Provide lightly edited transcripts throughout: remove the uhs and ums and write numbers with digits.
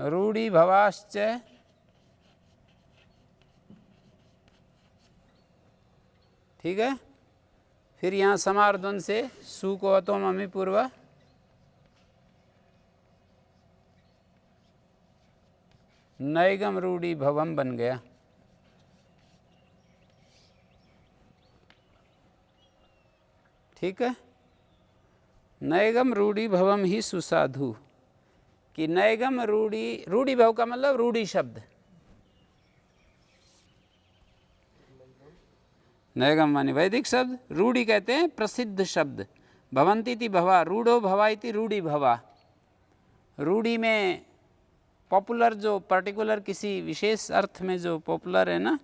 रूढ़ी भवाश्च, ठीक है। फिर यहाँ समार्द्वंद से सु को अतो मम्मी पूर्व, नैगम रूढ़ी भवम बन गया। ठीक है। नैगम रूढ़ी भवम ही सुसाधु, कि नैगम रूढ़ी, रूढ़ी भव का मतलब रूढ़ी शब्द, नैगम माने वैदिक शब्द, रूढ़ी कहते हैं प्रसिद्ध शब्द। भवंती थी भवा, रूढ़ो भवा इति रूढ़ी भवा। रूढ़ी में पॉपुलर, जो पर्टिकुलर किसी विशेष अर्थ में जो पॉपुलर है ना,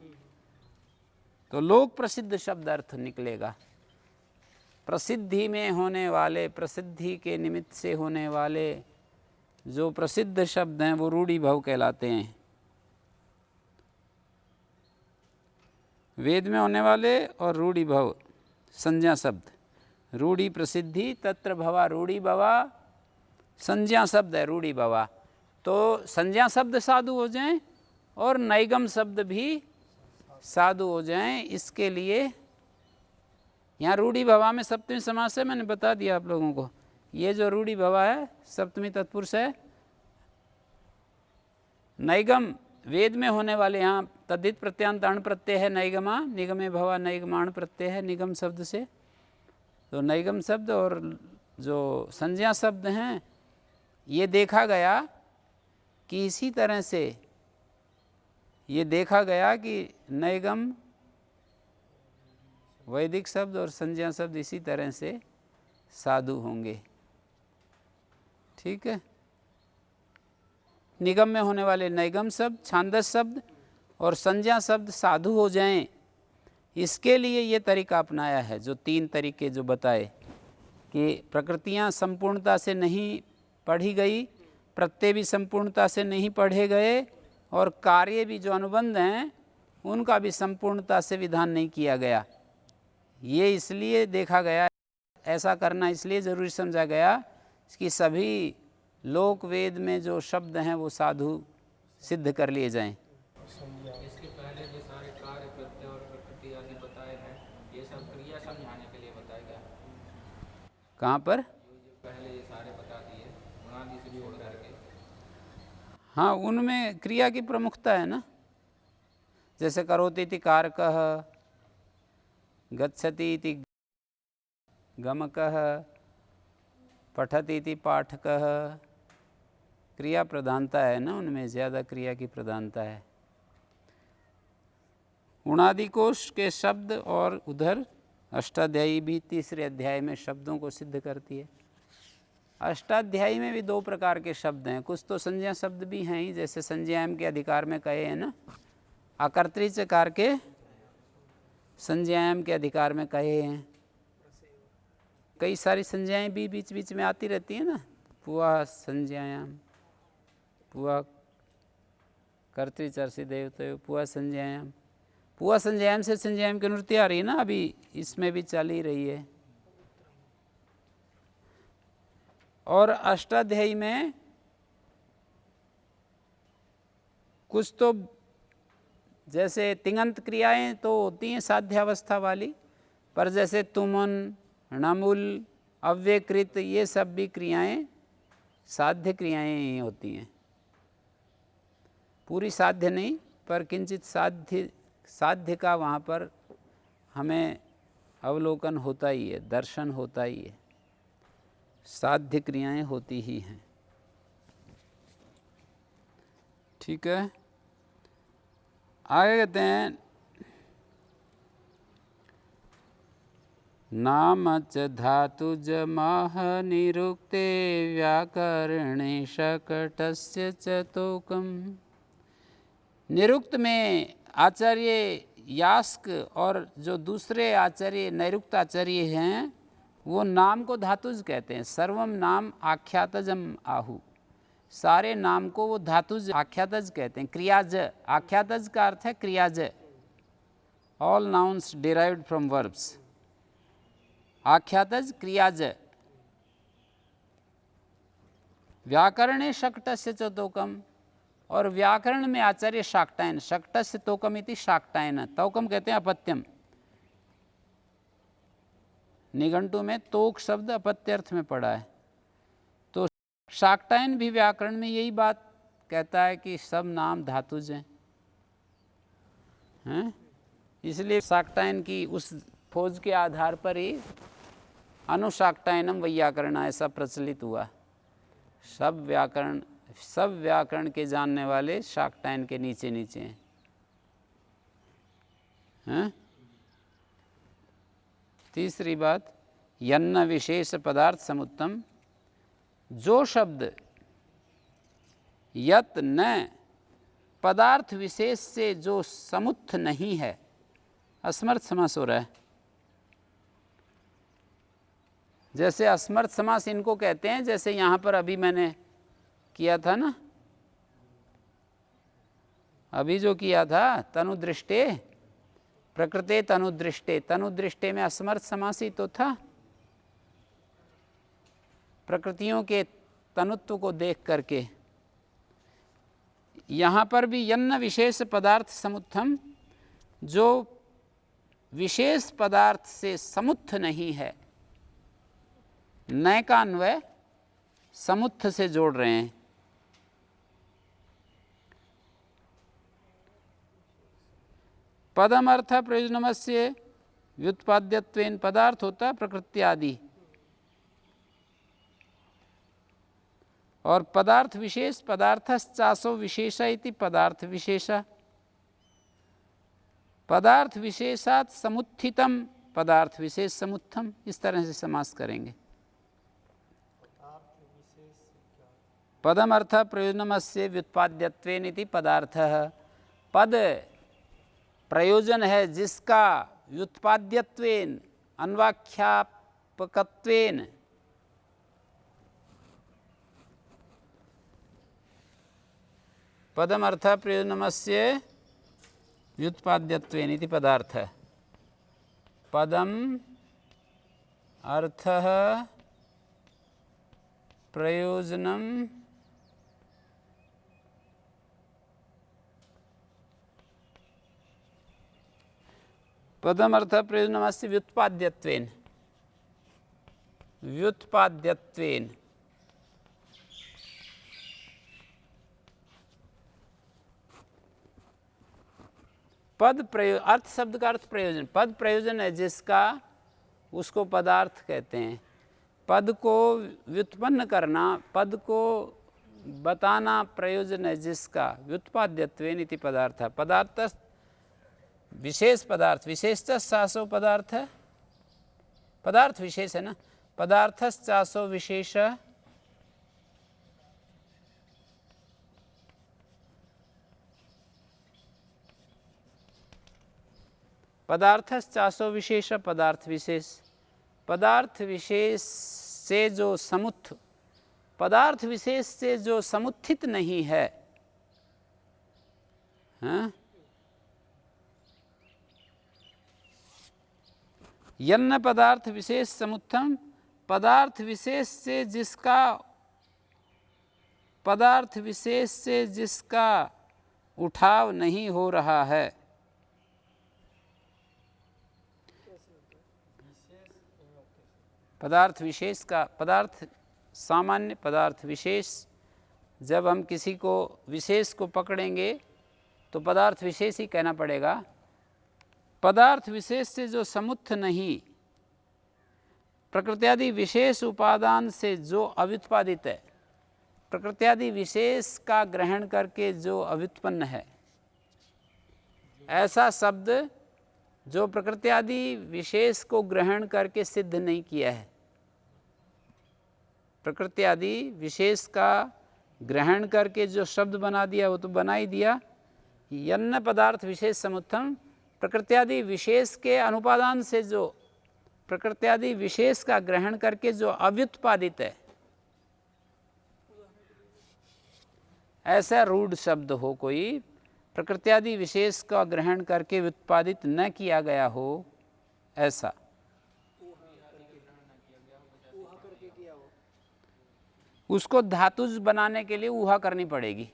तो लोक प्रसिद्ध शब्द अर्थ निकलेगा। प्रसिद्धि में होने वाले, प्रसिद्धि के निमित्त से होने वाले जो प्रसिद्ध शब्द हैं वो रूढ़ी भव कहलाते हैं। वेद में होने वाले और रूढ़ी भव संज्ञा शब्द। रूढ़ी प्रसिद्धि तत्र भवा रूढ़ी भवा, संज्ञा शब्द है रूढ़ी भवा। तो संज्ञा शब्द साधु हो जाएं और नैगम शब्द भी साधु हो जाएं, इसके लिए यहाँ रूढ़ी भवा में सप्तमी समास है, मैंने बता दिया आप लोगों को। ये जो रूढ़ी भवा है सप्तमी तत्पुरुष है। नैगम वेद में होने वाले, यहाँ तद्धित प्रत्यांत अण प्रत्यय है नैगमा, निगमे भवा नैगमाण प्रत्यय है निगम शब्द से। तो नैगम शब्द और जो संज्ञा शब्द हैं, ये देखा गया कि इसी तरह से ये देखा गया कि नैगम वैदिक शब्द और संज्ञा शब्द इसी तरह से साधु होंगे। ठीक है। निगम में होने वाले नैगम शब्द, छांदस शब्द और संज्ञा शब्द साधु हो जाएं, इसके लिए ये तरीका अपनाया है। जो तीन तरीके जो बताए कि प्रकृतियाँ संपूर्णता से नहीं पढ़ी गई, प्रत्यय भी संपूर्णता से नहीं पढ़े गए, और कार्य भी जो अनुबंध हैं उनका भी संपूर्णता से विधान नहीं किया गया। ये इसलिए देखा गया, ऐसा करना इसलिए ज़रूरी समझा गया कि सभी लोक वेद में जो शब्द हैं वो साधु सिद्ध कर लिए जाएं। इसके पहले जो सारे कार्य प्रत्यय और प्रकृति आदि बताए हैं, ये सब क्रिया समझाने के लिए बताया गया। कहाँ पर? जो पहले ये सारे बता दिए उनादि से जोड़ करके। हाँ, उनमें क्रिया की प्रमुखता है ना। जैसे करोति इति कारकः, गच्छति इति गमकः, पठति इति पाठकः, क्रिया प्रधानता है ना उनमें, ज़्यादा क्रिया की प्रधानता है। उणादि कोश के शब्द और उधर अष्टाध्यायी भी तीसरे अध्याय में शब्दों को सिद्ध करती है। अष्टाध्यायी में भी दो प्रकार के शब्द हैं, कुछ तो संज्ञा शब्द भी हैं ही, जैसे संज्ञायाम के अधिकार में कहे हैं ना, अकर्तृचकार के संज्ञायाम के अधिकार में कहे हैं। कई सारी संज्ञाएं भी बीच बीच में आती रहती है ना, पुआ संज्ञायाम, पुआ कर्तृचर्षि देवते, पुआ संज्ञायाम। पुआ संज्ञायाम से संज्ञायाम की अनुवृत्ति आ रही है ना, अभी इसमें भी चल ही रही है। और अष्टाध्यायी में कुछ तो जैसे तिङंत क्रियाएं तो होती हैं साध्यावस्था वाली, पर जैसे तुमन, णमुल, अव्यकृत, ये सब भी क्रियाएं साध्य क्रियाएं ही होती हैं। पूरी साध्य नहीं, पर किंचित साध्य का वहाँ पर हमें अवलोकन होता ही है, दर्शन होता ही है। साध्य क्रियाएं होती ही हैं। ठीक है। आगे कहते हैं नाम च धातुज माह निरुक्ते व्याकरणे शकटस्य च तोकम। निरुक्त में आचार्य यास्क और जो दूसरे आचार्य नैरुक्त आचार्य हैं वो नाम को धातुज कहते हैं। सर्वम नाम आख्यातजम आहु, सारे नाम को वो धातुज आख्यातज कहते हैं। क्रियाज, आख्यातज का अर्थ है क्रियाज, all nouns derived from verbs. आख्यातज क्रियाज। व्याकरणे शकटस्य च तोकम, और व्याकरण में आचार्य शाक्टायन, शक्टस्य तोकमिति शाक्टायन, तोकम कहते हैं अपत्यम, निघंटु में तोक शब्द अपत्य अर्थ में पड़ा है। तो शाक्टायन भी व्याकरण में यही बात कहता है कि सब नाम धातुज हैं, इसलिए शाक्टायन की उस खोज के आधार पर ही अनुशाक्टायनम वैयाकरण ऐसा प्रचलित हुआ। सब व्याकरण के जानने वाले शाक्टायन के नीचे नीचे हैं। तीसरी बात, यन्न विशेष पदार्थ समुत्तम, जो शब्द यत न पदार्थ विशेष से जो समुत्थ नहीं है, असमर्थ समास हो रहा है। जैसे असमर्थ समास इनको कहते हैं, जैसे यहाँ पर अभी मैंने किया था ना, अभी जो किया था तनुदृष्टे प्रकृते तनुदृष्टे, तनुदृष्टे में असमर्थ समास ही तो था, प्रकृतियों के तनुत्व को देख करके। यहाँ पर भी यन्न विशेष पदार्थ समुत्थम, जो विशेष पदार्थ से समुत्थ नहीं है, नय का अन्वय समुत्थ से जोड़ रहे हैं। पदमर्थ प्रयोजनमस्य व्युत्पाद्यत्वेन, पदार्थ होता प्रकृति आदि, और पदार्थ विशेष पदार्थश्चासो विशेषा इति पदार्थ विशेषा, पदार्थ विशेषात् समुत्थितम पदार्थ विशेष समुत्थम, इस तरह से समास करेंगे। पदम अर्थ प्रयोजनमस्य व्युत्पाद्यत्वेन इति पदार्थः, पद प्रयोजन है जिसका व्युत्पाद्यत्वेन अन्वाख्यापकत्वेन, पदम अर्थ प्रयोजनमस्य व्युत्पाद्यत्वेन इति पदार्थः, पदम अर्थः प्रयोजनम पदम अर्थ प्रयोजनमस्य व्युत्पाद्यत्वेन, व्युत्पाद्यत्वेन, पद प्रयोग, अर्थ शब्द का अर्थ प्रयोजन, पद प्रयोजन है जिसका, उसको पदार्थ कहते हैं। पद को व्युत्पन्न करना, पद को बताना प्रयोजन है जिसका, व्युत्पाद्यत्वेन इति पदार्थ, पदार्थ विशेष पदार्थ, विशेषश्चासो पदार्थ, पदार्थ विशेष है ना, पदार्थश्चासो विशेष, पदार्थश्चासो विशेष, पदार्थ विशेष, पदार्थ विशेष से जो समुत्थ, पदार्थ विशेष से जो समुत्थित नहीं है, हाँ? यन्न पदार्थ विशेष समुत्थम, पदार्थ विशेष से जिसका, पदार्थ विशेष से जिसका उठाव नहीं हो रहा है, पदार्थ विशेष का, पदार्थ सामान्य, पदार्थ विशेष, जब हम किसी को विशेष को पकड़ेंगे तो पदार्थ विशेष ही कहना पड़ेगा। पदार्थ विशेष से जो समुत्थ नहीं, प्रकृत्यादि विशेष उपादान से जो अव्युत्पादित है, प्रकृत्यादि विशेष का ग्रहण करके जो अव्युत्पन्न है, ऐसा शब्द जो प्रकृत्यादि विशेष को ग्रहण करके सिद्ध नहीं किया है, प्रकृत्यादि विशेष का ग्रहण करके जो शब्द बना दिया वो तो बना ही दिया। यन्न पदार्थ विशेष समुत्थम, प्रकृत्यादि विशेष के अनुपादान से जो, प्रकृत्यादि विशेष का ग्रहण करके जो अव्युत्पादित है, ऐसा रूढ़ शब्द हो कोई, प्रकृत्यादि विशेष का ग्रहण करके व्युत्पादित न किया गया हो, ऐसा। उसको धातुज बनाने के लिए ऊहा करनी पड़ेगी,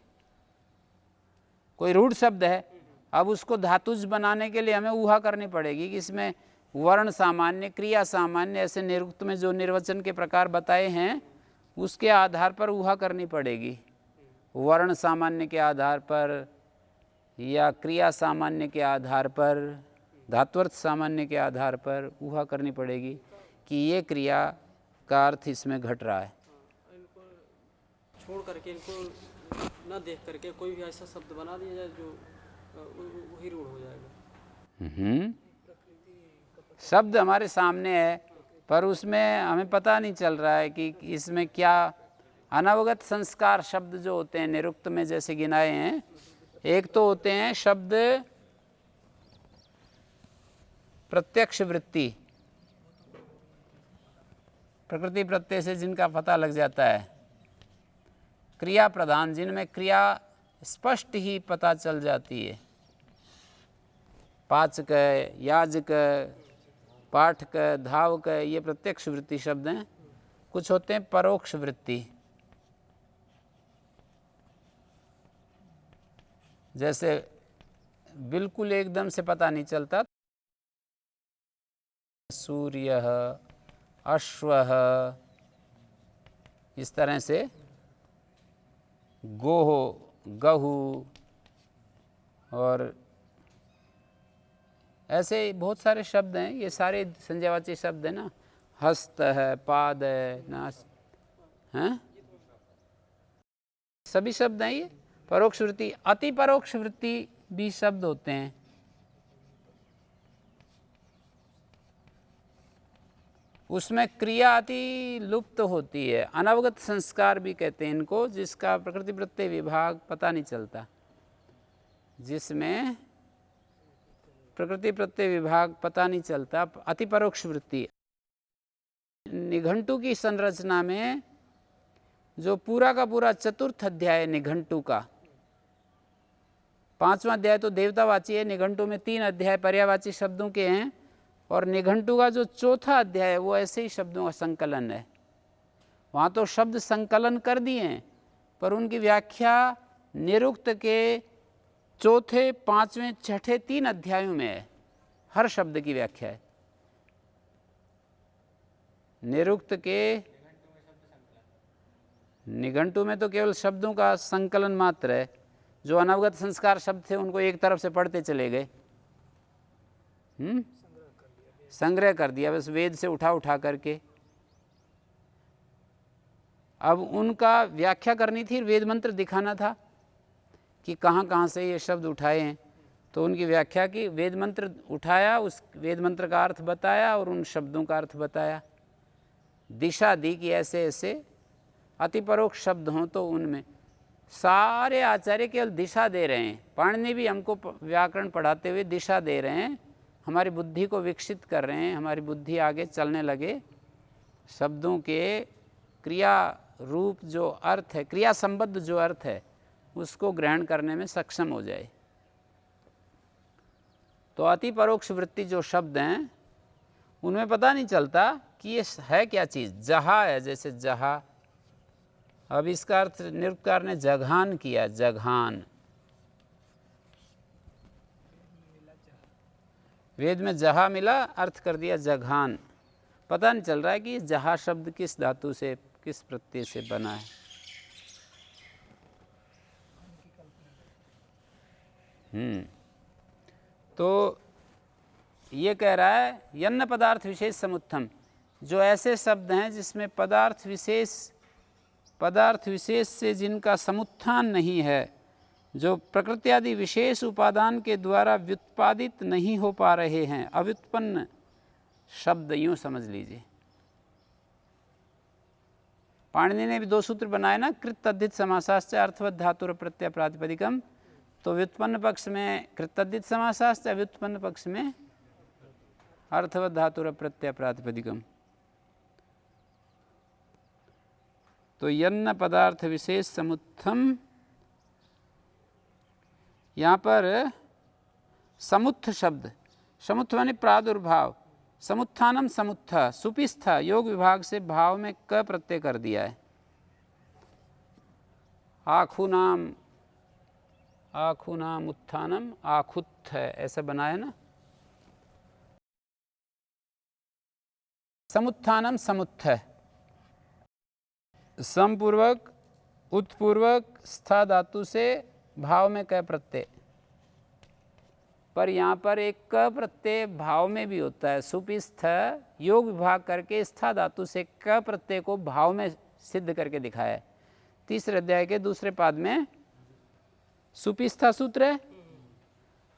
कोई रूढ़ शब्द है, अब उसको धातुज बनाने के लिए हमें ऊहा करनी पड़ेगी कि इसमें वर्ण सामान्य, क्रिया सामान्य, ऐसे निरुक्त में जो निर्वचन के प्रकार बताए हैं उसके आधार पर ऊहा करनी पड़ेगी। वर्ण सामान्य के आधार पर या क्रिया सामान्य के आधार पर, धात्वर्थ सामान्य के आधार पर ऊहा करनी पड़ेगी कि ये क्रिया का अर्थ इसमें घट रहा है। इनको छोड़ करके, इनको न देख करके कोई भी ऐसा शब्द बना दिया जाए जो वही रूढ़ हो जाएगा। शब्द हमारे सामने है पर उसमें हमें पता नहीं चल रहा है कि इसमें क्या अनवगत संस्कार शब्द जो होते हैं निरुक्त में जैसे गिनाए हैं, एक तो होते हैं शब्द प्रत्यक्ष वृत्ति, प्रकृति प्रत्यय से जिनका पता लग जाता है, क्रिया प्रधान जिनमें क्रिया स्पष्ट ही पता चल जाती है, पाचक, याजक, पाठक, धावक, ये प्रत्यक्ष वृत्ति शब्द हैं। कुछ होते हैं परोक्ष वृत्ति, जैसे बिल्कुल एकदम से पता नहीं चलता, सूर्य, अश्व, इस तरह से गोह, गहू और ऐसे बहुत सारे शब्द हैं। ये सारे संज्ञावाची शब्द हैं ना, हस्त है, पाद है, नास हैं, सभी शब्द हैं ये परोक्ष वृत्ति। अति परोक्ष वृत्ति भी शब्द होते हैं। उसमें क्रिया अति लुप्त होती है, अनवगत संस्कार भी कहते हैं इनको, जिसका प्रकृति प्रत्यय विभाग पता नहीं चलता, जिसमें प्रकृति प्रत्यय विभाग पता नहीं चलता, अति परोक्ष वृत्ति। निघंटु की संरचना में जो पूरा का पूरा चतुर्थ अध्याय निघंटु का, 5वां अध्याय तो देवतावाची है, निघंटु में 3 अध्याय पर्यायवाची शब्दों के हैं, और निघंटु का जो 4था अध्याय है वो ऐसे ही शब्दों का संकलन है। वहाँ तो शब्द संकलन कर दिए हैं पर उनकी व्याख्या निरुक्त के 4थे, 5वें, 6ठे 3 अध्यायों में है, हर शब्द की व्याख्या है। निरुक्त के निघंटु में तो केवल शब्दों का संकलन मात्र है, जो अनवगत संस्कार शब्द थे उनको एक तरफ से पढ़ते चले गए, संग्रह कर दिया बस वेद से उठा करके। अब उनका व्याख्या करनी थी, वेद मंत्र दिखाना था कि कहाँ कहाँ से ये शब्द उठाए हैं, तो उनकी व्याख्या की, वेद मंत्र उठाया, उस वेद मंत्र का अर्थ बताया और उन शब्दों का अर्थ बताया, दिशा दी कि ऐसे ऐसे अति परोक्ष शब्द हों तो उनमें। सारे आचार्य केवल दिशा दे रहे हैं, पाणिनि भी हमको व्याकरण पढ़ाते हुए दिशा दे रहे हैं, हमारी बुद्धि को विकसित कर रहे हैं, हमारी बुद्धि आगे चलने लगे, शब्दों के क्रिया रूप जो अर्थ है, क्रिया संबद्ध जो अर्थ है उसको ग्रहण करने में सक्षम हो जाए। तो अति परोक्ष वृत्ति जो शब्द हैं उनमें पता नहीं चलता कि ये है क्या चीज़। जहा है, जैसे जहा, अब इसका अर्थ निरुक्तकार ने जघान किया, जघान। वेद में जहा मिला, अर्थ कर दिया जघान। पता नहीं चल रहा है कि जहा शब्द किस धातु से, किस प्रत्यय से बना है। तो ये कह रहा है यन्न पदार्थ विशेष समुत्थम, जो ऐसे शब्द हैं जिसमें पदार्थ विशेष से जिनका समुत्थान नहीं है, जो प्रकृति आदि विशेष उपादान के द्वारा व्युत्पादित नहीं हो पा रहे हैं, अव्युत्पन्न शब्द, यूँ समझ लीजिए। पाणिनि ने भी 2 सूत्र बनाए ना, कृत तद्धित समासाश्च अर्थवत धातुर प्रत्यय प्रातिपदिकम। तो व्युत्पन्न पक्ष में कृत तद्धित समासाश्च, व्युत्पन्न पक्ष में अर्थवत धातुर प्रत्यय प्रातिपदिकम। तो यन्न पदार्थ विशेष समुत्थम, यहाँ पर समुत्थ शब्द, समुत्थ माने प्रादुर्भाव, समुत्थानम समुत्थ, सुपिस्थ, योग विभाग से भाव में क प्रत्यय कर दिया है। आखू नाम आखुनाम उत्थानम, आखुत्थ है, ऐसा बना है ना। समुत्थानम समुत्थ है, समपूर्वक उत्पूर्वक स्था धातु से भाव में क प्रत्यय, पर यहाँ पर एक क प्रत्यय भाव में भी होता है। सुपिस्थ योग विभाग करके स्था धातु से क प्रत्यय को भाव में सिद्ध करके दिखाया है। तीसरे अध्याय के दूसरे पाद में सुपिस्था सूत्र है,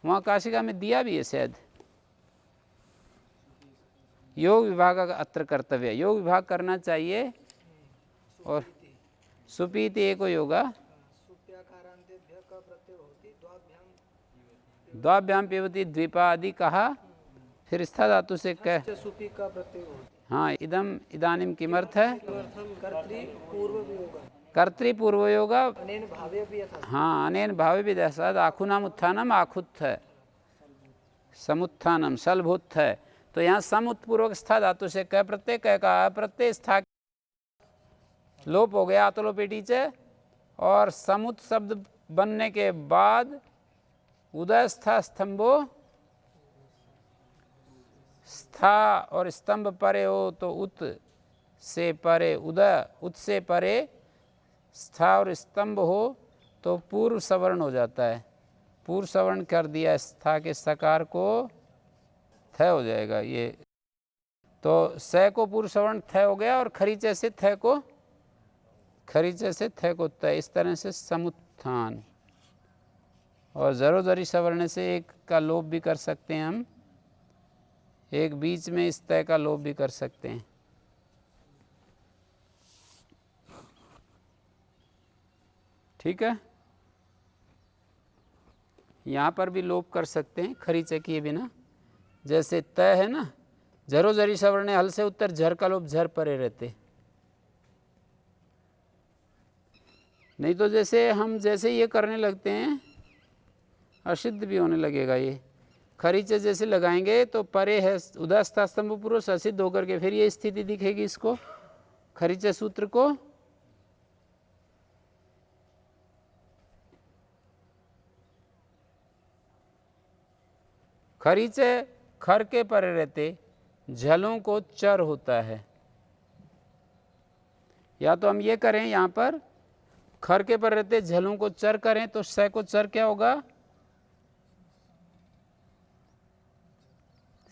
वहाँ काशिका में दिया भी है शायद। योग विभाग का अत्र कर्तव्य, योग विभाग करना चाहिए। और सुपीति एको योगा द्वाभ्याम पेवती द्वीपा आदि कहा, फिर स्था धातु से कह। हाँ, इदम इदानीम किमर्थ है, कर्तृपूर्व योगा। हाँ, अनेन भावे भी दशाद आखुनाम उत्थानम आखुत्थ है, समुत्थानम सलभुत्थ है। तो यहाँ सम उत्पूर्वक स्था धातु से क प्रत्यय, क का प्रत्यय स्था लोप हो गया आतलोपेटी से, और समुत शब्द बनने के बाद उदय स्था स्तंभो, स्था और स्तंभ परे हो तो उत से परे उदय, उत से परे स्था और स्तंभ हो तो पूर्व सवर्ण हो जाता है। पूर्व सवर्ण कर दिया स्था के सकार को, थ हो जाएगा ये। तो स को पूर्व सवर्ण थ हो गया, और खरीचे से थ को, खरीचे से थ को त, इस तरह से समुत्थान। और जरोजरी सवर्ण से एक का लोप भी कर सकते हैं हम, एक बीच में इस तय का लोप भी कर सकते हैं। ठीक है, यहाँ पर भी लोप कर सकते हैं खरीचे किए बिना। जैसे तय है ना, जरोजरी सवर्ण हल से उत्तर झर का लोप झर परे रहते। नहीं तो जैसे हम जैसे ये करने लगते हैं असिद्ध भी होने लगेगा। ये खरीचे जैसे लगाएंगे तो परे है उदास्था स्तंभ पुरुष असिद्ध होकर के फिर ये स्थिति दिखेगी इसको, खरीचे सूत्र को। खरीचे खर के परे रहते, झलों को चर होता है। या तो हम ये करें, यहाँ पर खर के पर रहते झलों को चर करें तो स को चर क्या होगा,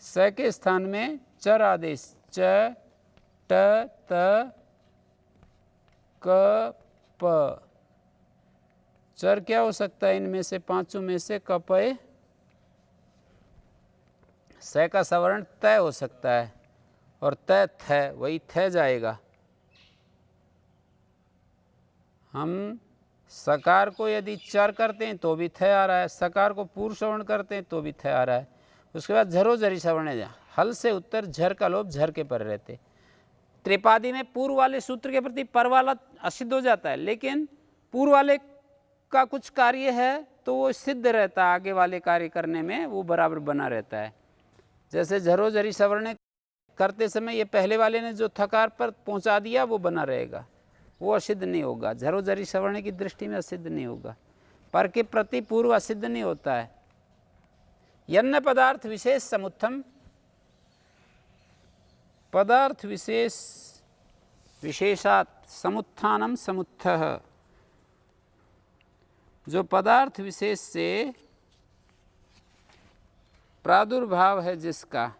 स के स्थान में चर आदेश च ट त क प। चर क्या हो सकता है इनमें से, पांचों में से कपय, स का सवर्ण तय हो सकता है, और तय थ, वही थ जाएगा। हम सकार को यदि चर करते हैं तो भी थ आ रहा है, सकार को पूर्व सवर्ण करते हैं तो भी थ आ रहा है। उसके बाद झरोझरी सवर्ण है, हल से उत्तर झर का लोप झर के पर रहते। त्रिपादी में पूर्व वाले सूत्र के प्रति पर वाला असिद्ध हो जाता है, लेकिन पूर्व वाले का कुछ कार्य है तो वो सिद्ध रहता है, आगे वाले कार्य करने में वो बराबर बना रहता है। जैसे झरोझरी सवर्ण करते समय ये पहले वाले ने जो थकार पर पहुंचा दिया वो बना रहेगा, वो असिद्ध नहीं होगा। झरोझरी सवर्ण की दृष्टि में असिद्ध नहीं होगा, पर के प्रति पूर्व असिद्ध नहीं होता है। यन्न पदार्थ विशेष समुत्थम, पदार्थ विशेष विशेषात समुत्थानम समुत्थः, जो पदार्थ विशेष से प्रादुर्भाव है जिसका,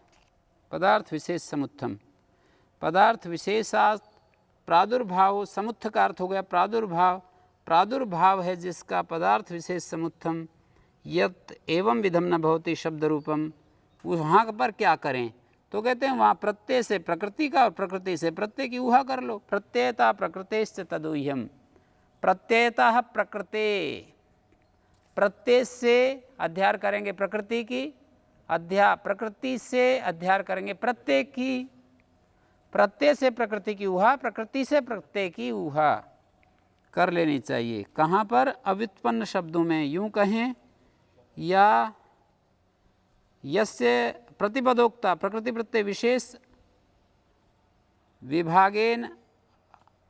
पदार्थ विशेष समुत्थम, पदार्थ विशेषात प्रादुर्भाव, समुत्थ का अर्थ हो गया प्रादुर्भाव, प्रादुर्भाव है जिसका पदार्थ विशेष समुत्थम, यत एवं विधम न भवति शब्द रूपम। वहाँ पर क्या करें, तो कहते हैं वहाँ प्रत्यय से प्रकृति का और प्रकृति से प्रत्यय की ऊहा कर लो। प्रत्ययता प्रकृतेश्च तदूह्यम, प्रत्ययता प्रकृते, प्रत्यय से अध्यार करेंगे प्रकृति की, प्रकृति से अध्यार करेंगे प्रत्यय की, प्रत्यय से प्रकृति की ऊहा, प्रकृति से प्रत्यय की ऊहा कर लेनी चाहिए। कहाँ पर, अव्युत्पन्न शब्दों में। यूँ कहें या यस्य प्रतिपदोक्ता प्रकृति प्रत्यय विशेष विभागेन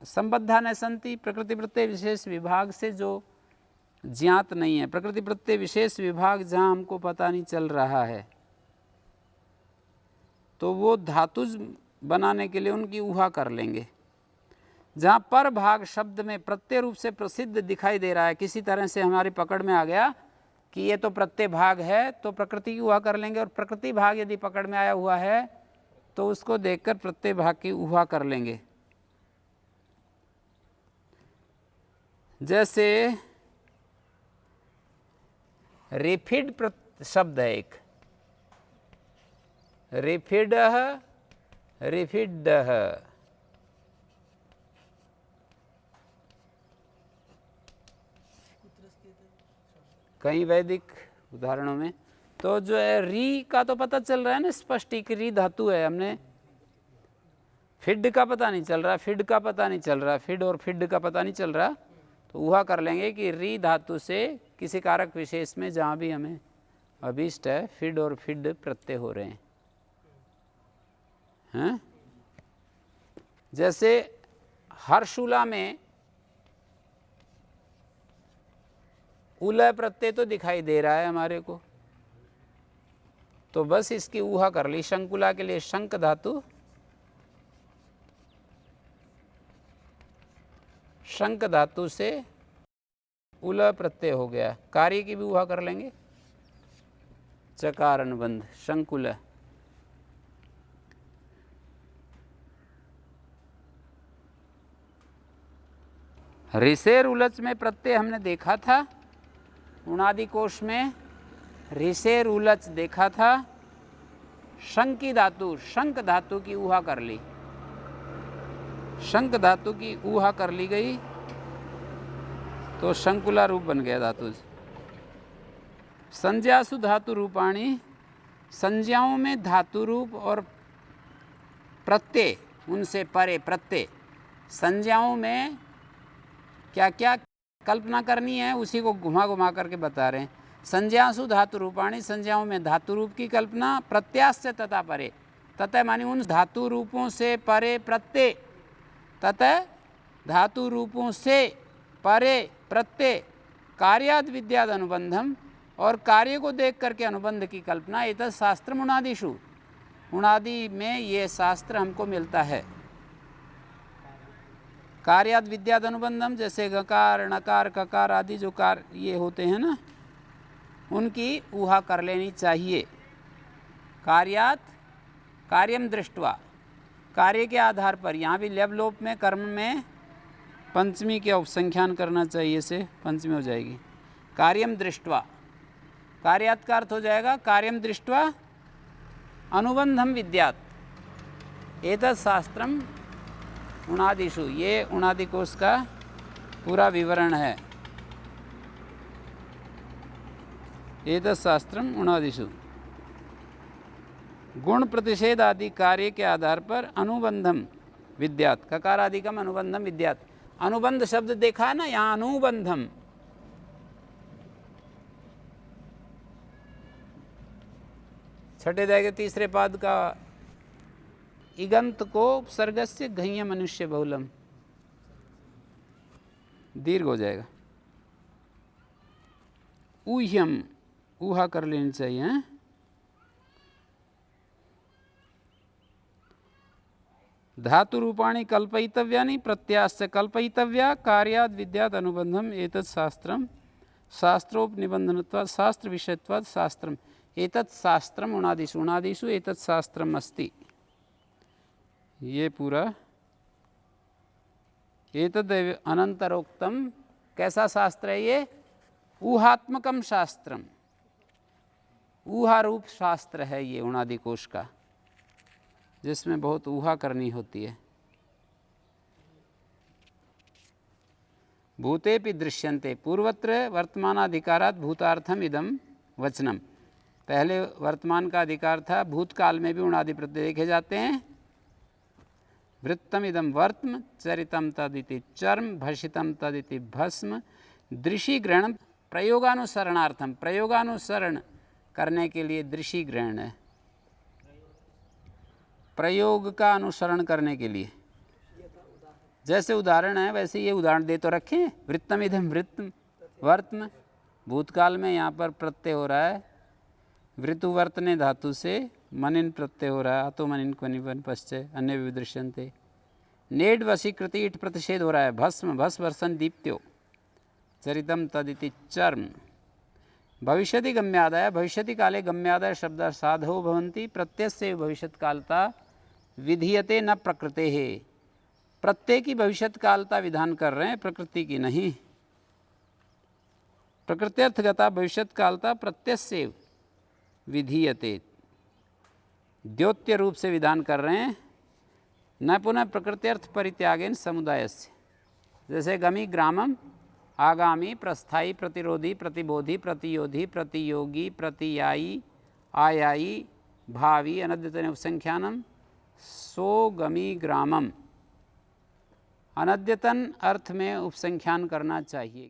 संबद्धा न संति, प्रकृति प्रत्यय विशेष विभाग से जो ज्ञात नहीं है। प्रकृति प्रत्यय विशेष विभाग जहाँ हमको पता नहीं चल रहा है, तो वो धातुज बनाने के लिए उनकी ऊहा कर लेंगे। जहाँ पर भाग शब्द में प्रत्यय रूप से प्रसिद्ध दिखाई दे रहा है, किसी तरह से हमारी पकड़ में आ गया कि ये तो प्रत्यय भाग है, तो प्रकृति की ऊहा कर लेंगे। और प्रकृति भाग यदि पकड़ में आया हुआ है तो उसको देखकर प्रत्यय भाग की ऊहा कर लेंगे। जैसे रिफिड शब्द है एक, रिफिडः रिफिडः, कई वैदिक उदाहरणों में तो जो है री का तो पता चल रहा है ना स्पष्ट ही कि री धातु है। हमने फिड का पता नहीं चल रहा, फिड का पता नहीं चल रहा, फिड और फिड का पता नहीं चल रहा, तो ऊहा कर लेंगे कि री धातु से किसी कारक विशेष में जहाँ भी हमें अभीष्ट है फिड और फिड प्रत्यय हो रहे हैं। जैसे हर्षुला में उलय प्रत्यय तो दिखाई दे रहा है हमारे को, तो बस इसकी ऊहा कर ली। शंकुला के लिए शंक धातु, शंक धातु से उलय प्रत्यय हो गया। कार्य की भी ऊहा कर लेंगे, चकार अनुबंध शंकुल। ऋषेर उलच में प्रत्यय हमने देखा था, उणादि कोश में ऋषेर उलच देखा था। शंकी धातु, शंक धातु की ऊहा कर ली, शंक धातु की ऊहा कर ली गई तो शंकुला रूप बन गया धातु। संज्ञासु धातु रूपाणी, संज्ञाओं में धातु रूप और प्रत्यय उनसे परे प्रत्यय, संज्ञाओं में क्या क्या कल्पना करनी है उसी को घुमा घुमा करके बता रहे हैं। संज्ञासु धातु रूपाणी, संज्ञाओं में धातु रूप की कल्पना। प्रत्याश्च तथा परे, तथा मानी उन धातु रूपों से परे प्रत्यय, तथा धातु रूपों से परे प्रत्यय। कार्याद विद्याद अनुबंधम, और कार्य को देख करके अनुबंध की कल्पना। एतत् शास्त्रम उणादिषु, उणादि में ये शास्त्र हमको मिलता है। कार्याद विद्याद अनुबंधम, जैसे गकार नकार ककार आदि जो कार्य ये होते हैं ना, उनकी ऊहा कर लेनी चाहिए। कार्यात कार्यम दृष्ट्वा, कार्य के आधार पर। यहाँ भी ल्यब लोप में कर्म में पंचमी के उपसंख्यान करना चाहिए, से पंचमी हो जाएगी। कार्यम दृष्ट्वा, कार्यात का अर्थ हो जाएगा कार्यम दृष्ट्वा अनुबंधम विद्यात। एतत् शास्त्रम उणादिषु, ये उणादि कोश का पूरा विवरण है। एतत् शास्त्रम उणादिषु, गुण प्रतिषेध आदि कार्य के आधार पर अनुबंधम विद्यात, ककार आदि का अनुबंधम विद्यात। अनुबंध शब्द देखा है ना यहाँ, अनुबंधम। छठे अध्याय के तीसरे पाद का इगंत को उपसर्गस्य घय्य मनुष्य बहुलम, दीर्घ हो जाएगा। ऊह्यम, ऊहा कर लेनी चाहिए है? धातु रूपाणी कल्पयितव्यानि प्रत्याश्च कल्पयितव्या। कार्याद विद्याद अनुबंधम एतत् शास्त्रम, शास्त्रोपनिबंधनत्वात् शास्त्र विषयत्वात् शास्त्रम। एतत् शास्त्रम उणादिषु, उणादिषु एतत् शास्त्रम अस्ति। ये पूरा एतद् अनंतरोक्तम, कैसा शास्त्र है ये? ऊहात्मकम शास्त्रम, ऊहा रूप शास्त्र है ये उणादि कोश का, जिसमें बहुत ऊहा करनी होती है। भूतेपि दृश्यन्ते, पूर्वत्र वर्तमानाधिकारात् भूतार्थम इदम वचनम। पहले वर्तमान का अधिकार था, भूतकाल में भी उणादि प्रत्यय देखे जाते हैं। वृत्तम इदम वर्त्म, चरितम तदिति चर्म, भषितम तदिति भस्म। दृषि ग्रहण प्रयोगानुसरणार्थम, प्रयोगानुसरण करने के लिए दृषि ग्रहण है, प्रयोग का अनुसरण करने के लिए। जैसे उदाहरण है वैसे ये उदाहरण दे तो रखें। वृत्तम इदम वृत्तम, वर्तन, भूतकाल में यहाँ पर प्रत्यय हो रहा है वृतुवर्तने धातु से, मनिन प्रत्यय हो रहा है, अतो मनिन क्वनिवन पश्चय अन्य विदृश्यन्ते। नेड वशीकृति इट प्रतिषेध हो रहा है, भस्म भस्म वर्षन दीप्त्यो चरितम तदिति चर्म। भविष्यति गम्यादय, भविष्यति काले गम्यादय शब्द साधो भवन्ति, प्रत्ययस्य भविष्यत् कालता विधीयते न प्रकृते है। प्रत्यय की भविष्यत् कालता विधान कर रहे हैं, प्रकृति की नहीं। प्रकृत्यर्थगता भविष्यत् कालता प्रत्ययस्य विधीयते, द्योत्य रूप से विधान कर रहे हैं, न पुनः प्रकृत्यर्थ परित्यागेन समुदायस्य। जैसे गमी ग्रामम, आगामी, प्रस्थाई, प्रतिरोधी, प्रतिबोधी, प्रतियोधी, प्रतियोगी, प्रतियायी, आयायी, भावी, अनद्यतन उपसंख्यानम, सो गमी ग्रामम। अनद्यतन अर्थ में उपसंख्यान करना चाहिए।